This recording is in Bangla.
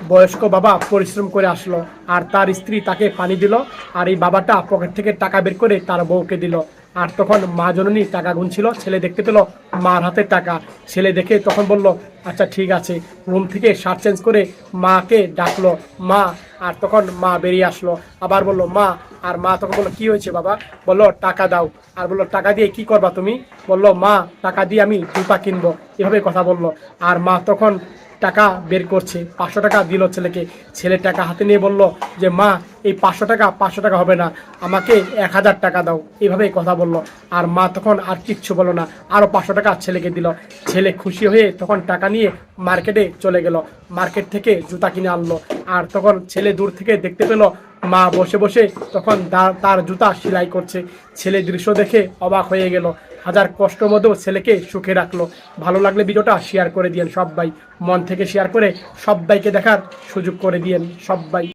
বয়স্ক বাবা পরিশ্রম করে আসলো, আর তার স্ত্রী তাকে পানি দিল, আর এই বাবাটা পকেট থেকে টাকা বের করে তার বউকে দিল। আর তখন মা জননী টাকা গুনছিল, ছেলে দেখতে পেল মার হাতে টাকা। ছেলে দেখে তখন বলল, আচ্ছা ঠিক আছে। রুম থেকে শার্ট চেঞ্জ করে মাকে ডাকলো, মা। আর তখন মা বেরিয়ে আসলো, আবার বলল মা। আর মা তখন বললো, কি হয়েছে বাবা? বললো, টাকা দাও। আর বললো, টাকা দিয়ে কি করবা তুমি? বললো, মা, টাকা দিয়ে আমি জুতা কিনবো। এভাবে কথা বললো। আর মা তখন টাকা বের করছে, 500 টাকা দিল ছেলেকে। ছেলে টাকা হাতে নিয়ে বলল যে, মা, এই 500 টাকা হবে না, আমাকে 1000 টাকা দাও। এইভাবেই কথা বললো। আর মা তখন আর কিচ্ছু বললো না, আরও 500 টাকা ছেলেকে দিল। ছেলে খুশি হয়ে তখন টাকা নিয়ে মার্কেটে চলে গেল, মার্কেট থেকে জুতা কিনে আনলো। আর তখন ছেলে দূর থেকে দেখতে পেল মা বসে বসে তখন তার জুতা সেলাই করছে। ছেলে দৃশ্য দেখে অবাক হয়ে গেল, হাজার কষ্ট মধ্যেও ছেলেকে সুখে রাখলো। ভালো লাগলে ভিডিওটা শেয়ার করে দিয়েন সবাই, মন থেকে শেয়ার করে সবাইকে দেখার সুযোগ করে দিয়েন সবাই।